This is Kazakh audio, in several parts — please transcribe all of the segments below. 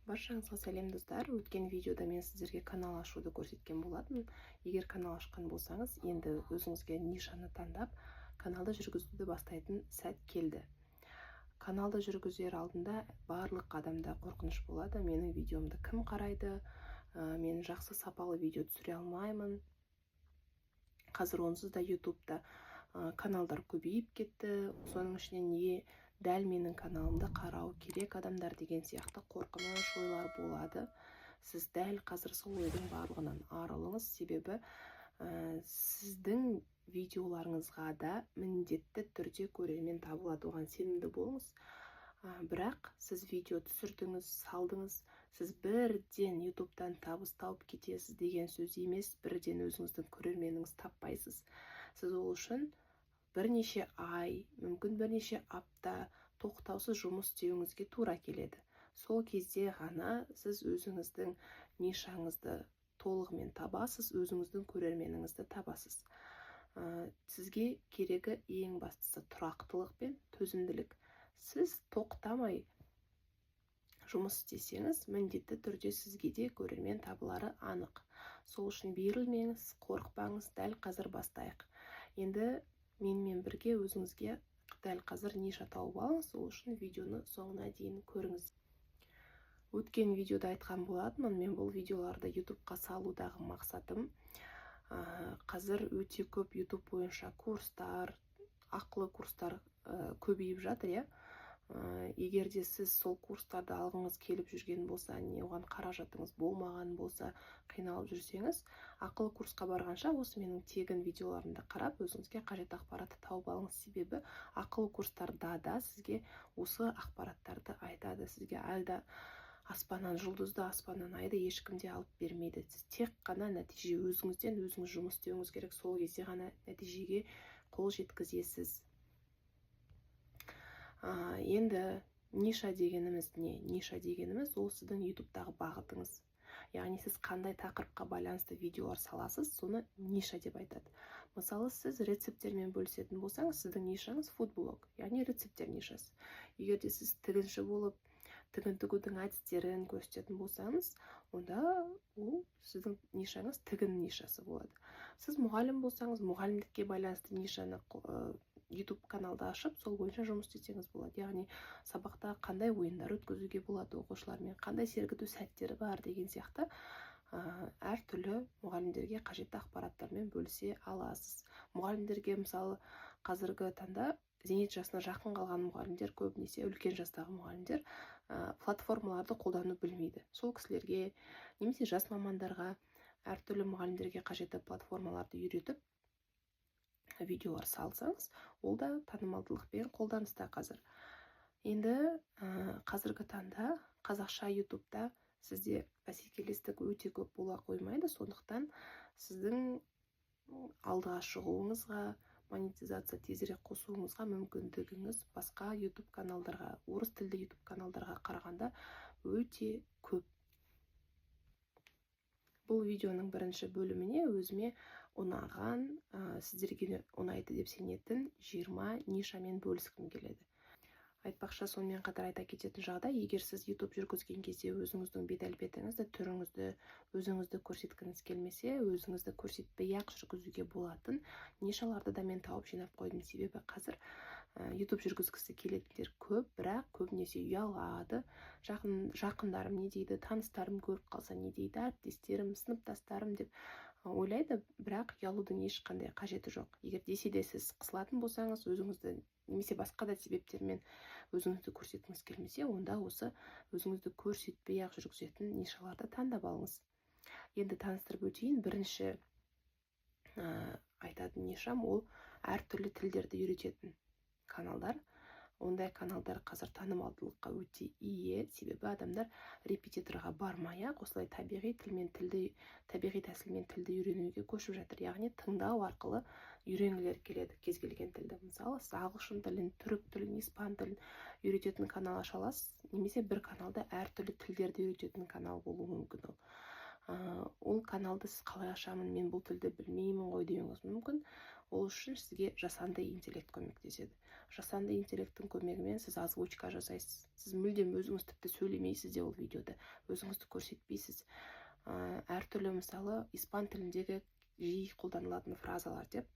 Баршаңызға сәлем достар. Өткен видеода мен сіздерге канал ашуды көрсеткен болатын. Егер канал ашқан болсаңыз, енді өзіңізге нишаны таңдап, каналды жүргізуді бастайтын сәт келді. Каналды жүргізер алдында барлық адамда қорқыныш болады. Менің видеомды кім қарайды? Мен жақсы сапалы видео түсіре алмаймын. Қазір онсыз да YouTube'да каналдар көбейіп кетті. Соның ішінен неге дәл менің каналымды қарау керек адамдар деген сияқты қорқыныш ойлар болады. Сіз дәл қазір сол ойдың барлығынан арылыңыз, себебі сіздің видеоларыңызға да міндетті түрде көрермен табылады, оған сенімді болыңыз. Бірақ сіз видео түсірдіңіз, салдыңыз, сіз бірден YouTube'дан табыс тауып кетесіз деген сөз емес, бірден өзіңіздің көрерменіңіз таппайсыз. Сіз ол үшін бірнеше ай, мүмкін бірнеше апта тоқтаусыз жұмыс істеуіңізге тура келеді. Сол кезде ғана сіз өзіңіздің нишаңызды толығымен табасыз, өзіңіздің көрерменіңізді табасыз. Сізге керегі ең бастысы тұрақтылық пен төзімділік. Сіз тоқтамай жұмыс істесеңіз, міндетті түрде сізге де көрермен табылары анық. Сол үшін берілмеңіз, қорықпаңыз, дәл қазір бастайық. Енді менімен бірге өзіңізге дәл қазір ниша тауып алыңыз, сол үшін видеоны соңына дейін көріңіз. Өткен видеода айтқан болатынмын, мен бұл видеоларды YouTube'қа салудағы мақсатым қазір өте көп YouTube бойынша курстар, ақылы курстар көбейіп жатыр, егер де сіз сол курстарды алғыңыз келіп жүрген болса, не оған қаражатыңыз болмаған болса, қиналып жүрсеңіз, ақылы курсқа барғанша осы менің тегін видеоларымды қарап, өзіңізге қажет ақпаратты тауып алыңыз, себебі ақылы курстарда да сізге осы ақпараттарды айтады. Сізге айда аспаннан жұлдызды, аспаннан айды ешкімде алып бермейді. Сіз тек қана нәтиже өзіңізден, өзіңіз жұмыс істеуіңіз керек, сол кезде ғана нәтижеге қол жеткізесіз. Енді ниша дегеніміз не? Ниша дегеніміз ол сіздің YouTube'дағы бағытыңыз. Яғни сіз қандай тақырыпқа байланысты видеолар саласыз, соны ниша деп айтады. Мысалы, сіз рецептермен бөлісетін болсаңыз, сіздің нишаңыз фудблог, яғни рецептер нишасы. Егер де сіз тігінші болып, тігін тігудің әдістерін көрсететін болсаңыз, онда ол сіздің нишаңыз тігін нишасы болады. Сіз мұғалім болсаңыз, мұғалімдікке байланысты нишаны YouTube каналда ашып, сол бойынша жұмыс істесеңіз болады. Яғни сабақта қандай ойындар өткізуге болады оқушылармен, қандай сергіту сәттері бар деген сияқты әртүрлі мұғалімдерге қажетті ақпараттармен бөлісе аласыз. Мұғалімдерге мысалы қазіргі таңда зейнет жасына жақын қалған мұғалімдер, көбінесе үлкен жастағы мұғалімдер платформаларды қолдану білмейді. Сол кісілерге, немесе жас мамандарға, әртүрлі мұғалімдерге қажетті платформаларды үйретіп, видеолар салсаңыз, ол да танымалдылықпен қолданыста қазір. Енді қазіргі таңда қазақша YouTube'да сізде бәсекелестік өте көп бола қоймайды, сондықтан сіздің алдыға шығуыңызға, монетизация тезірек қосуыңызға мүмкіндігіңіз басқа YouTube каналдарға, орыс тілді YouTube каналдарға қарағанда өте көп. Бұл видеоның бірінші бөліміне өзіме ұнаған, сіздерге ұнайды деп сенетін 20 нишамен бөліскім келеді. Айтпақша, сонымен қатар айта кететін жағдай, егер сіз YouTube жүргізген кезде өзіңіздің бет-әлпетіңізді, түріңізді, өзіңізді көрсеткіңіз келмесе, өзіңізді көрсетпей-ақ жүргізуге болатын нишаларды да мен тауып жинап қойдым. Себебі қазір YouTube жүргізгісі келетіндер көп, бірақ көбінесе ұялады. Жақындарым не дейді, таныстарым көріп қалса не дейді, әріптестерім, сыныптастарым деп ойлайды, бірақ ұялудың ешқандай қажеті жоқ. Егер десе де сіз қысылатын болсаңыз, өзіңізді немесе басқа да себептермен өзіңізді көрсеткіңіз келмесе, онда осы өзіңізді көрсетпей-ақ жүргізетін нишаларды таңдап алыңыз. Енді таныстырып өтейін, бірінші айтатын нишам ол әртүрлі тілдерді үйрететін каналдар. Ондай каналдар қазір танымалдылыққа өте ие, себебі адамдар репетиторға бармай-ақ осылай табиғи тәсілмен тілді үйренуге көшіп жатыр. Яғни тыңдау арқылы үйренгілер келеді кез келген тілді. Мысалы, ағылшын тілін, түрік тілін, испан тілін үйрететін канал аша аласыз, немесе бір каналда әртүрлі тілдерді үйрететін канал болуы мүмкін. Ол каналды сіз қалай ашамын, мен бұл тілді білмеймін ғой деуіңіз мүмкін. Ол үшін сізге жасанды интеллект көмектеседі. жасанды интеллекттің көмегімен сіз озвучка жасайсыз. Сіз мүлдем өзіңіз тіпті сөйлемейсіз де ол видеода, өзіңізді көрсетпейсіз. Әртүрлі мысалы испан тіліндегі жиі қолданылатын фразалар деп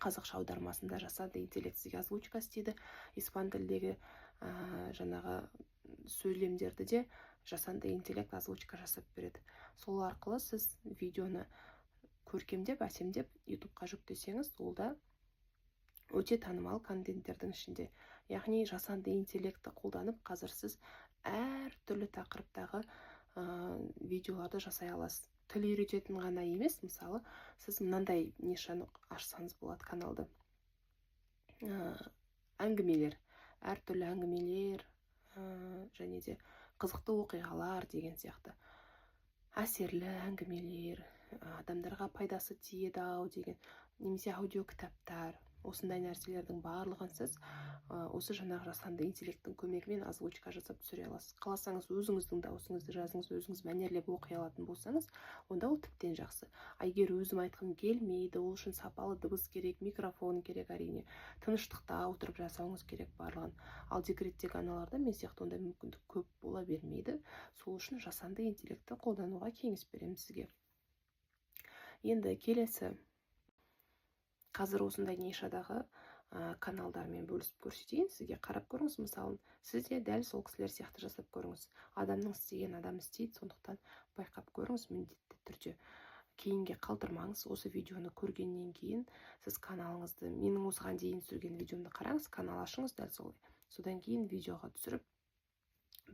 қазақша аудармасында жасанды интеллект сізге озвучка істейді. Испан тілдегі жаңағы сөйлемдерді де жасанды интеллект озвучка жасап береді. Сол арқылы сіз видеоны көркемдеп, әсемдеп ютубқа жүктесеңіз, ол да өте танымал контенттердің ішінде. Яғни жасанды интеллектті қолданып, қазір сіз әртүрлі тақырыптағы видеоларды жасай аласыз. Тіл үйрететін ғана емес, мысалы, сіз мынандай нишаны ашсаңыз болады каналды. Әңгімелер, әртүрлі әңгімелер, және де қызықты оқиғалар деген сияқты. Әсерлі әңгімелер, адамдарға пайдасы тиеді ау деген, немесе аудио кітаптар, осындай нәрселердің барлығын сіз осы жаңағы жасанды интеллекттің көмегімен озвучка жасап түсіре аласыз. Қаласаңыз өзіңіздің даусыңызды жазыңыз, өзіңіз мәнерлеп оқи алатын болсаңыз, онда ол тіптен жақсы. Егер өзім айтқым келмейді, ол үшін сапалы дыбыс керек, микрофон керек, әрине тыныштықта отырып жасауыңыз керек барлығын. Ал декреттегі аналарда мен сияқты ондай мүмкіндік көп бола бермейді. Сол үшін жасанды интеллектті қолдануға кеңес беремін сізге. Енді келесі, қазір осындай нишадағы каналдармен бөлісіп көрсетейін сізге. Қарап көріңіз, мысалы, сіз де дәл сол кісілер сияқты жасап көріңіз. Адамның істеген адам істейді, сондықтан байқап көріңіз міндетті түрде. Кейінге қалдырмаңыз. Осы видеоны көргеннен кейін сіз каналыңызды, менің осыған дейін түсірген видеомды қараңыз, канал ашыңыз дәл солай. Содан кейін видеоға түсіріп,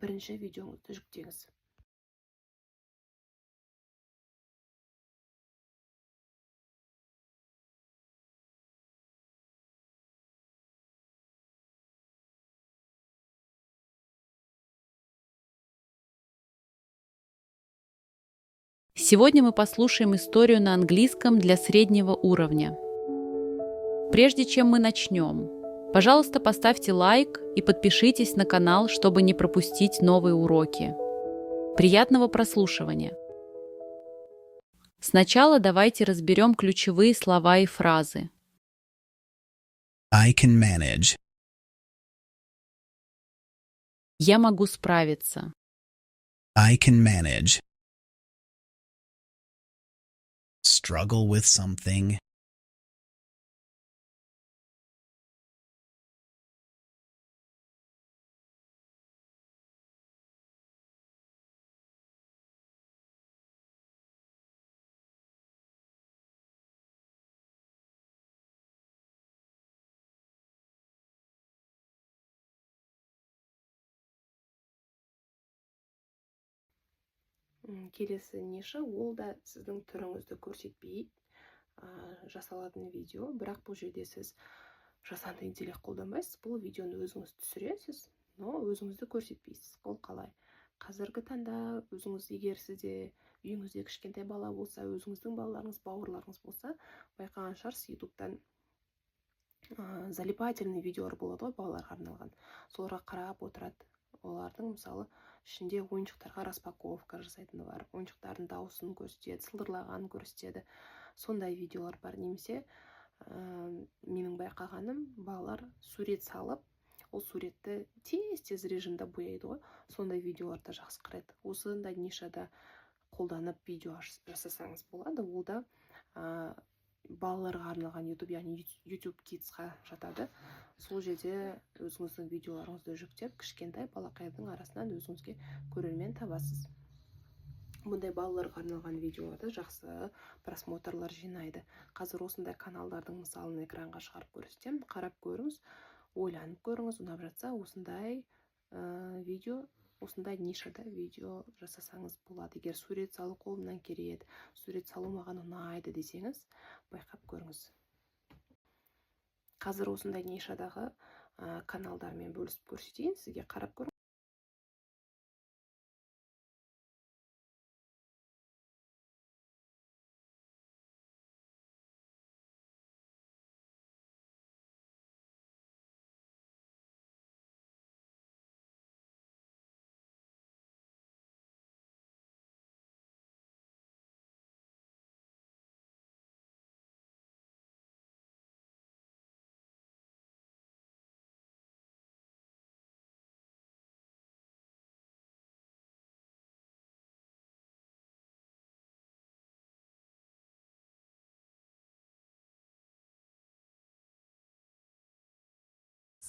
бірінші видеоңызды жүктеңіз. Сегодня мы послушаем историю на английском для среднего уровня. Прежде чем мы начнем, пожалуйста, поставьте лайк и подпишитесь на канал, чтобы не пропустить новые уроки. Приятного прослушивания! Сначала давайте разберем ключевые слова и фразы. I can manage. Я могу справиться. I can manage. Struggle with something. Келесі ниша, ол да сіздің түріңізді көрсетпей жасалатын видео, бірақ бұл жерде сіз жасанды интеллект қолданбайсыз. Бұл видеоны өзіңіз түсіресіз, но өзіңізді көрсетпейсіз. Ол қалай? Қазіргі таңда өзіңіз, егер сізде үйіңізде кішкентай бала болса, өзіңіздің балаларыңыз, бауырларыңыз болса, байқаған шығарсыз, ютубтан залипательный видеолар болады ғой, балаларға арналған. Соларға қарап отырады. Олардың мысалы ішінде ойыншықтарға распаковка жасайтыны бар, ойыншықтардың дауысын көрсетеді, сылдырлағанын көрсетеді. Сондай видеолар бар. Немесе менің байқағаным, балалар сурет салып, ол суретті тез режимде бояйды ғой. Сондай видеоларда жақсы қарайды. Осындай нишада қолданып видео жасасаңыз болады. Ол да балаларға арналған YouTube, яғни YouTube Kids'қа жатады. Сол жерде өзіңіздің видеоларыңызды жүктеп, кішкентай балақайдың арасынан өзіңізге көрермен табасыз. Бұндай балаларға арналған видеоларды жақсы просмотрлар жинайды. Қазір осындай каналдардың мысалын экранға шығарып көрсетемін. Қарап көріңіз, ойланып көріңіз, ұнап жатса осындай видео, осындай нишада видео жасасаңыз болады. Егер сурет салу қолымнан келеді, сурет салу маған ұнайды десеңіз, байқап көріңіз. Қазір осындай нишадағы каналдармен бөлісіп көрсетейін сізге. Қарап көріңіз.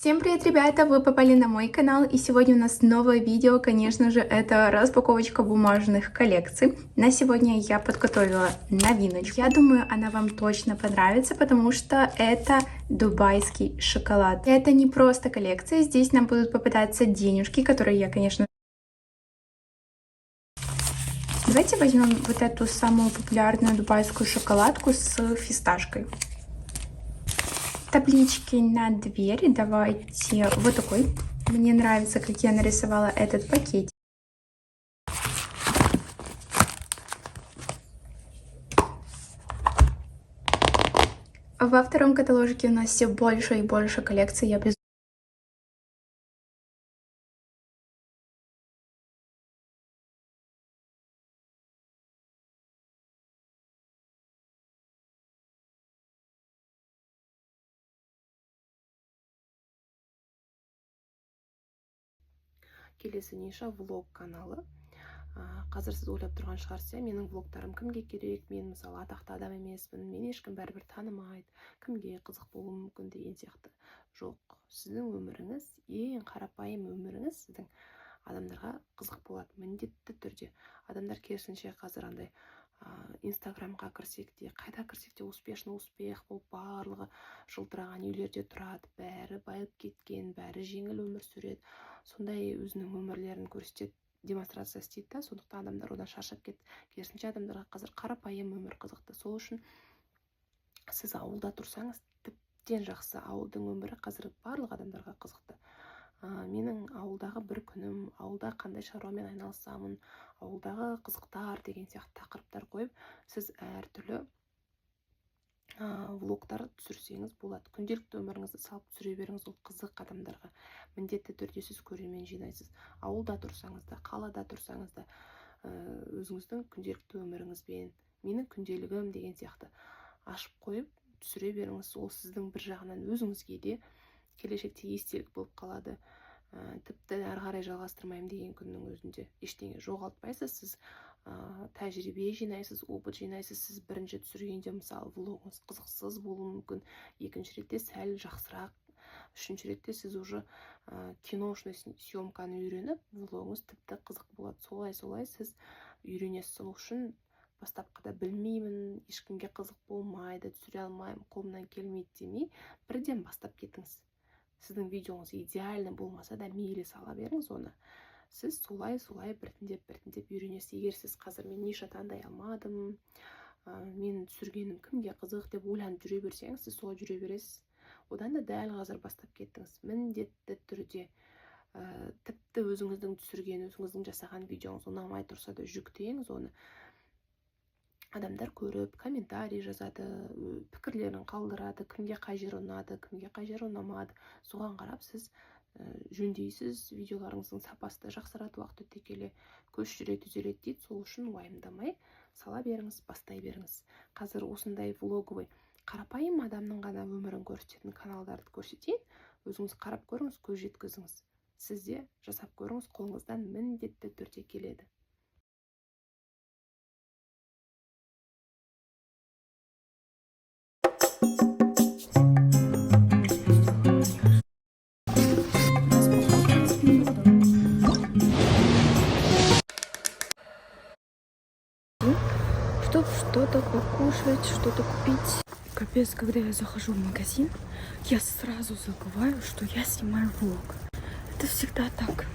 Всем привет, ребята! Вы попали на мой канал, и сегодня у нас новое видео. Конечно же, это распаковочка бумажных коллекций. На сегодня я подготовила новиночку. Я думаю, она вам точно понравится, потому что это дубайский шоколад. Это не просто коллекция, здесь нам будут попадаться денежки, которые я, конечно... Давайте возьмем вот эту самую популярную дубайскую шоколадку с фисташкой. Таблички на двери давайте вот такой. Мне нравится, как я нарисовала этот пакет. Во втором каталожике у нас все больше и больше коллекций. Я без... Келесі Ниша влог каналы. Қазір сіз ойлап тұрған шығарсыз, менің влогтарым кімге керек, мен мысалы атақты адам емеспін, мен ешкім бәрібір танымайды, кімге қызық болуы мүмкін деген сияқты. Жоқ, сіздің өміріңіз, ең қарапайым өміріңіз сіздің адамдарға қызық болады, міндетті түрде. Адамдар керісінше қазір андай инстаграмға кірсек те, қайда кірсек те успешный успех болып барлығы жылтыраған үйлерде тұрады, бәрі байып кеткен, бәрі жеңіл өмір сүреді, сондай өзінің өмірлерін көрсетеді, демонстрация істейді да, сондықтан адамдар одан шаршап кетті. Керісінше адамдарға қазір қарапайым өмір қызықты. Сол үшін сіз ауылда тұрсаңыз тіптен жақсы. Ауылдың өмірі қазір барлық адамдарға қызықты. Менің ауылдағы бір күнім, ауылда қандай шаруамен айналысамын, ауылдағы қызықтар деген сияқты тақырыптар қойып, сіз әртүрлі влогтар түсірсеңіз болады. Күнделікті өміріңізді салып түсіре беріңіз, ол қызық адамдарға. Міндетті түрде сіз көрермен жинайсыз. Ауылда тұрсаңыз да, қалада тұрсаңыз да, өзіңіздің күнделікті өміріңізбен, менің күнделігім деген сияқты ашып қойып түсіре беріңіз. Ол сіздің бір жағынан өзіңізге де келешекте естелік болып қалады. Тіпті әрі қарай жалғастырмаймын деген күннің өзінде ештеңе жоғалтпайсыз, сіз тәжірибе жинайсыз, опыт жинайсыз. Сіз бірінші түсіргенде мысалы влогыңыз қызықсыз болуы мүмкін, екінші ретте сәл жақсырақ, үшінші ретте сіз уже киношный съемканы үйреніп, влогыңыз тіпті қызық болады. Солай сіз үйренесіз. Сол үшін бастапқыда білмеймін, ешкімге қызық болмайды, түсіре алмаймын, қолымнан келмейді демей, бірден бастап кетіңіз. Сіздің видеоңыз идеальны болмаса да мейлі сала беріңіз оны. Сіз солай біртіндеп үйренесіз. Егер сіз қазір мен ниша таңдай алмадым, мен түсіргенім кімге қызық деп ойланып жүре берсеңіз, сіз солай жүре бересіз. Одан да дәл қазір бастап кеттіңіз. Міндетті түрде тіпті өзіңіздің түсірген, өзіңіздің жасаған видеоңыз ұнамай тұрса да жүктеңіз оны. Адамдар көріп, комментарий жазады, пікірлерін қалдырады, кімге қай жері ұнады, кімге қай жері ұнамады. Соған қарап сіз жөндейсіз, видеоларыңыздың сапасы да жақсарады уақыт өте келе, көш жүреді, түзеледі дейді. Сол үшін уайымдамай сала беріңіз, бастай беріңіз. Қазір осындай влоговый қарапайым адамның ғана өмірін көрсететін каналдарды көрсетейін. Өзіңіз қарап көріңіз, көз жеткізіңіз. Сіз де жасап көріңіз, қолыңыздан міндетті түрде келеді. Чтобы что-то покушать, что-то купить. Капец, когда я захожу в магазин, я сразу забываю, что я снимаю влог. Это всегда так.